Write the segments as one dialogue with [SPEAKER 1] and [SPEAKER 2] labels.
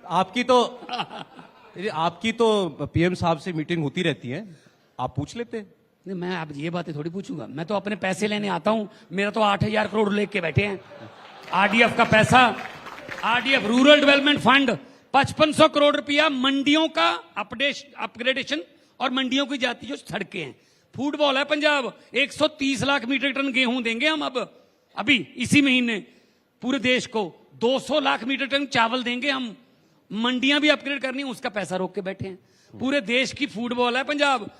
[SPEAKER 1] आपकी तो पीएम साहब से मीटिंग होती रहती है, आप पूछ लेते।
[SPEAKER 2] नहीं, मैं अब ये बातें थोड़ी पूछूंगा। मैं तो अपने पैसे लेने आता हूं। मेरा तो 8,000 करोड़ लेके बैठे हैं आरडीएफ का पैसा। RDF rural development fund 5500 crore रुपया मंडियों का अपग्रेडेशन और मंडियों की जाती जो सड़कें हैं। फूटबॉल है पंजाब, 130 लाख मीट्रिक टन गेहूं देंगे हम अब अभी इसी महीने पूरे देश को। 200 लाख मीट्रिक टन चावल देंगे हम। मंडियां भी अपग्रेड करनी है, उसका पैसा रोक के बैठे हैं। पूरे देश की फूटबॉल है पंजाब।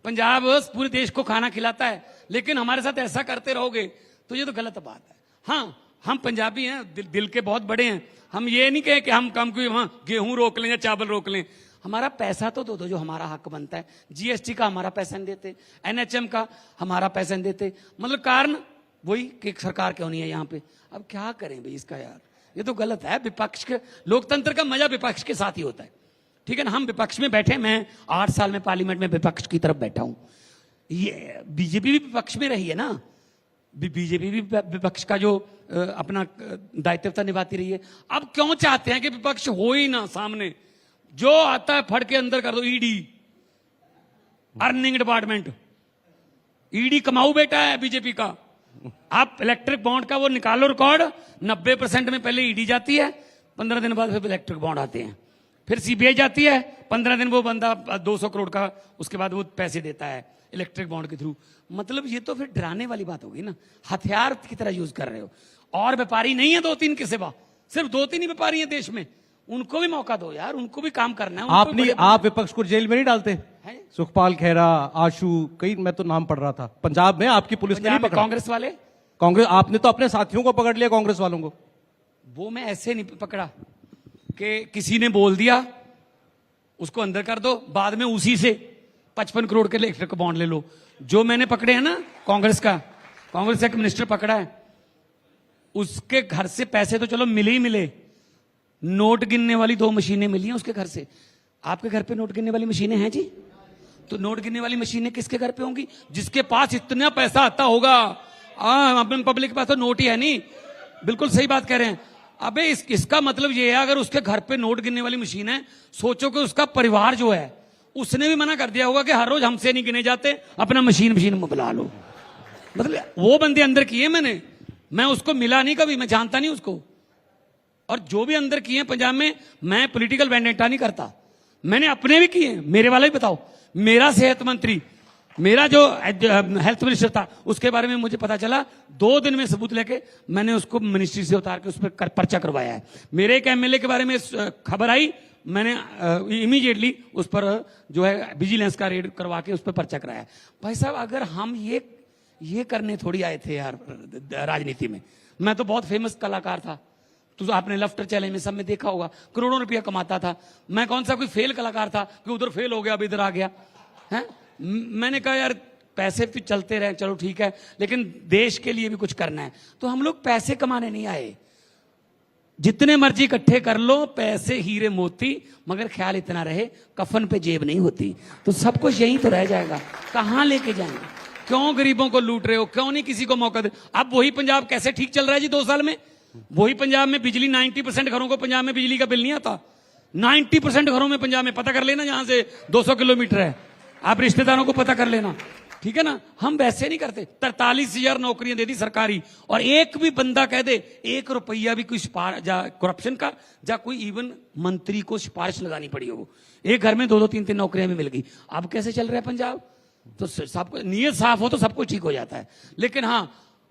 [SPEAKER 2] पंजाब पूरे देश को खाना खिलाता है, लेकिन हमारे साथ ऐसा करते रहोगे तो ये तो गलत बात है। हाँ, हम पंजाबी हैं, दिल के बहुत बड़े हैं। हम ये नहीं कहें कि हम कम कोई वहां गेहूं रोक लें या चावल रोक लें। हमारा पैसा तो दो जो हमारा हक बनता है। जीएसटी का हमारा पैसा नहीं देते, एनएचएम का हमारा पैसा नहीं देते। मतलब कारण वही कि सरकार क्यों नहीं है यहाँ पे। अब क्या करें भाई इसका यार, ये तो गलत है। विपक्ष के लोकतंत्र का मजा विपक्ष के साथ ही होता है, ठीक है ना। हम विपक्ष में बैठे, मैं 8 साल में पार्लियामेंट में विपक्ष की तरफ बैठा हूं। ये बीजेपी भी विपक्ष में रही है ना, बीजेपी भी विपक्ष का जो अपना दायित्वता निभाती रही है। अब क्यों चाहते हैं कि विपक्ष हो ही ना सामने, जो आता है फड़ के अंदर कर दो। ईडी, अर्निंग डिपार्टमेंट, ईडी कमाऊ बेटा है बीजेपी का। आप इलेक्ट्रिक बॉन्ड का वो निकालो रिकॉर्ड, 90% में पहले ईडी जाती है, 15 दिन बाद फिर इलेक्ट्रिक बॉन्ड आते हैं, फिर सीबीआई जाती है, 15 दिन वो बंदा 200 करोड़ का उसके बाद वो पैसे देता है इलेक्ट्रिक बॉन्ड के थ्रू। मतलब ये तो फिर डराने वाली बात होगी ना, हथियार की तरह यूज कर रहे हो। और व्यापारी नहीं है 2-3 के सिवा, सिर्फ 2-3 ही व्यापारी हैं देश में। उनको भी मौका दो यार, उनको भी काम करना है।
[SPEAKER 1] आप विपक्ष को जेल में नहीं डालते? सुखपाल खेरा, आशु, कई मैं तो नाम पढ़ रहा था। पंजाब में आपकी पुलिस ने नहीं पकड़ा?
[SPEAKER 2] कांग्रेस वाले,
[SPEAKER 1] कांग्रेस आपने तो अपने साथियों को पकड़ लिया, कांग्रेस वालों को।
[SPEAKER 2] वो मैं ऐसे नहीं पकड़ा कि किसी ने बोल दिया उसको अंदर कर दो, बाद में उसी से 55 करोड़ के इलेक्ट्रिक बॉन्ड ले लो। जो मैंने पकड़े हैं ना कांग्रेस का एक मिनिस्टर पकड़ा है, उसके घर से पैसे तो चलो मिले ही मिले, नोट गिनने वाली 2 मशीनें मिली हैं उसके घर से। आपके घर पे नोट गिनने वाली मशीनें हैं जी? तो नोट गिनने वाली मशीनें किसके घर पे होंगी? जिसके पास इतना पैसा आता होगा। अपने पब्लिक के पास तो नोट ही है नहीं। बिल्कुल सही बात कह रहे हैं। अबे इसका मतलब ये है, अगर उसके घर पे नोट गिनने वाली मशीन है, सोचो कि उसका परिवार जो है उसने भी मना कर दिया होगा कि हर रोज हमसे नहीं गिने जाते, अपना मशीन में बुला लो। मतलब वो बंदे अंदर किए मैंने, मैं उसको मिला नहीं कभी, मैं जानता नहीं उसको। और जो भी अंदर किए पंजाब में, मैं पॉलिटिकल वेंडेटा नहीं करता, मैंने अपने भी किए। मेरे वाला ही बताओ, मेरा सेहत मंत्री, मेरा जो हेल्थ मिनिस्टर था, उसके बारे में मुझे पता चला 2 दिन में सबूत लेके मैंने उसको मिनिस्ट्री से उतार के उस पर पर्चा करवाया है। मेरे एक एमएलए के बारे में खबर आई, मैंने इमीडिएटली उस पर जो है विजिलेंस का रेड करवा के उस पर पर्चा कराया। भाई साहब, अगर हम ये करने थोड़ी आए थे यार राजनीति में। मैं तो बहुत फेमस कलाकार था, तो आपने लफ्टर चैलेंज में सब में देखा होगा, करोड़ों रुपया कमाता था। मैं कौन सा कोई फेल कलाकार था कि उधर फेल हो गया अब इधर आ गया है? मैंने कहा यार पैसे तो चलते रहे, चलो ठीक है, लेकिन देश के लिए भी कुछ करना है। तो हम लोग पैसे कमाने नहीं आए, जितने मर्जी इकट्ठे कर लो पैसे हीरे मोती, मगर ख्याल इतना रहे कफन पे जेब नहीं होती। तो सब कुछ यहीं तो रह जाएगा, कहां लेके जाएंगे? क्यों गरीबों को लूट रहे हो? क्यों नहीं किसी को मौका दे? अब वही पंजाब कैसे ठीक चल रहा है जी 2 साल में? वही पंजाब में बिजली, 90% घरों को पंजाब में बिजली का बिल नहीं आता। 90% घरों में पंजाब में, पता कर लेना, जहां से 200 किलोमीटर है, आप रिश्तेदारों को पता कर लेना, ठीक है ना। हम वैसे नहीं करते। 43,000 नौकरियां दे दी सरकारी, और एक भी बंदा कह दे 1 रुपया भी कोई करप्शन का, या कोई इवन मंत्री को सिफारिश लगानी पड़ी हो, एक घर में 2-2, 3-3 नौकरियां भी मिल गई। अब कैसे चल रहा है पंजाब? तो सबको नीयत साफ हो तो सब कुछ ठीक हो जाता है। लेकिन हाँ,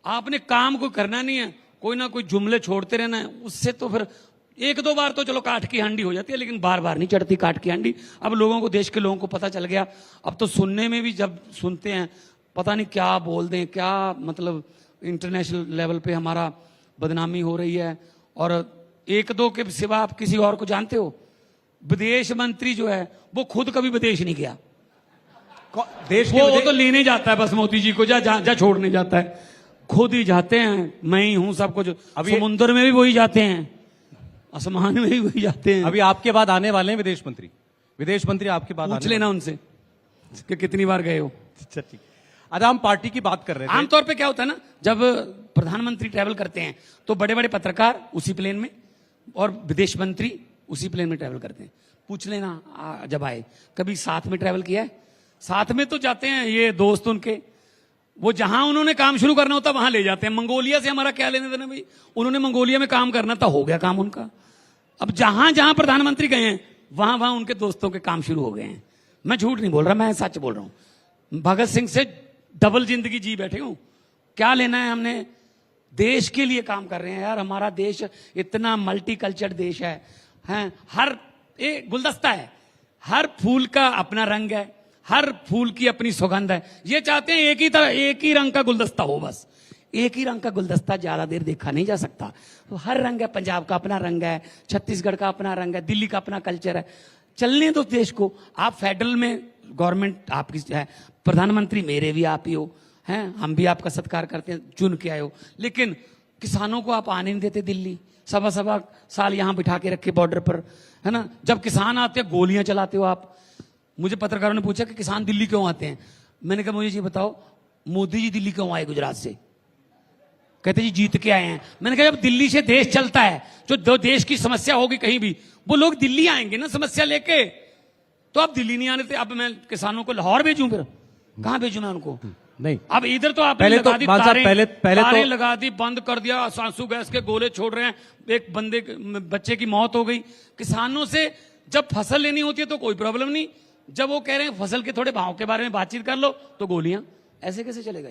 [SPEAKER 2] आपने काम को करना नहीं है, कोई ना कोई जुमले छोड़ते रहना है, उससे तो फिर 1-2 बार तो चलो काट की हांडी हो जाती है, लेकिन बार बार नहीं चढ़ती काट की हांडी। अब लोगों को, देश के लोगों को पता चल गया। अब तो सुनने में भी जब सुनते हैं, पता नहीं क्या बोल दें, क्या मतलब इंटरनेशनल लेवल पे हमारा बदनामी हो रही है। और 1-2 के सिवा आप किसी और को जानते हो? विदेश मंत्री जो है वो खुद कभी विदेश नहीं गया। देश वो तो लेने जाता है बस मोदी जी को, जा छोड़ने जाता है। खुद ही जाते हैं, मैं ही हूं सब कुछ। अभी समुद्र में भी वही जाते हैं, आसमान में भी वही जाते हैं।
[SPEAKER 1] अभी आपके बाद आने वाले हैं विदेश मंत्री आपके बाद
[SPEAKER 2] पूछ लेना उनसे कि कितनी बार गए हो।
[SPEAKER 1] अच्छा ठीक। आज हम पार्टी की बात कर रहे थे।
[SPEAKER 2] आमतौर पे क्या होता है ना, जब प्रधानमंत्री ट्रैवल करते हैं तो बड़े बड़े पत्रकार उसी प्लेन में, और विदेश मंत्री उसी प्लेन में ट्रैवल करते हैं। पूछ लेना जब आए कभी साथ में ट्रैवल किया है? साथ में तो जाते हैं ये दोस्त उनके, वो जहां उन्होंने काम शुरू करना होता वहां ले जाते हैं। मंगोलिया से हमारा क्या लेने देना भाई, उन्होंने मंगोलिया में काम करना था, हो गया काम उनका। अब जहां जहां प्रधानमंत्री गए हैं वहां वहां उनके दोस्तों के काम शुरू हो गए हैं। मैं झूठ नहीं बोल रहा, मैं सच बोल रहा हूं। भगत सिंह से डबल जिंदगी जी बैठे हूं। क्या लेना है हमने, देश के लिए काम कर रहे हैं यार। हमारा देश इतना मल्टी कल्चर देश है, हर एक गुलदस्ता है, हर फूल का अपना रंग है, हर फूल की अपनी सुगंध है। ये चाहते हैं एक ही रंग का गुलदस्ता हो, बस एक ही रंग का गुलदस्ता ज्यादा देर देखा नहीं जा सकता। तो हर रंग है, पंजाब का अपना रंग है, छत्तीसगढ़ का अपना रंग है, दिल्ली का अपना कल्चर है। चलने दो देश को। आप फेडरल में गवर्नमेंट आपकी है, प्रधानमंत्री मेरे भी आप ही हो, हैं, हम भी आपका सत्कार करते हैं, चुन के आए हो। लेकिन किसानों को आप आने नहीं देते दिल्ली, सवा साल यहां बिठा के रखे बॉर्डर पर, है ना। जब किसान आते हैं गोलियां चलाते हो आप। मुझे पत्रकारों ने पूछा कि किसान दिल्ली क्यों आते हैं। मैंने कहा मुझे ये बताओ, मोदी जी दिल्ली क्यों आए गुजरात से? कहते जी जीत के आए हैं। मैंने कहा जब दिल्ली से देश चलता है, जो देश की समस्या होगी कहीं भी, वो लोग दिल्ली आएंगे ना समस्या लेके। तो अब दिल्ली नहीं आने थे। अब मैं किसानों को लाहौर भेजूं, फिर कहां भेजूं मैं उनको?
[SPEAKER 1] नहीं,
[SPEAKER 2] अब इधर तो आपने
[SPEAKER 1] पहले
[SPEAKER 2] लगा
[SPEAKER 1] तो
[SPEAKER 2] दी
[SPEAKER 1] पहले
[SPEAKER 2] तारें
[SPEAKER 1] तो
[SPEAKER 2] लगा दी, बंद कर दिया, आंसू गैस के गोले छोड़ रहे हैं, एक बच्चे की मौत हो गई। किसानों से जब फसल लेनी होती है तो कोई प्रॉब्लम नहीं, जब वो कह रहे हैं फसल के थोड़े भाव के बारे में बातचीत कर लो तो गोलियां। ऐसे कैसे चलेगा जी?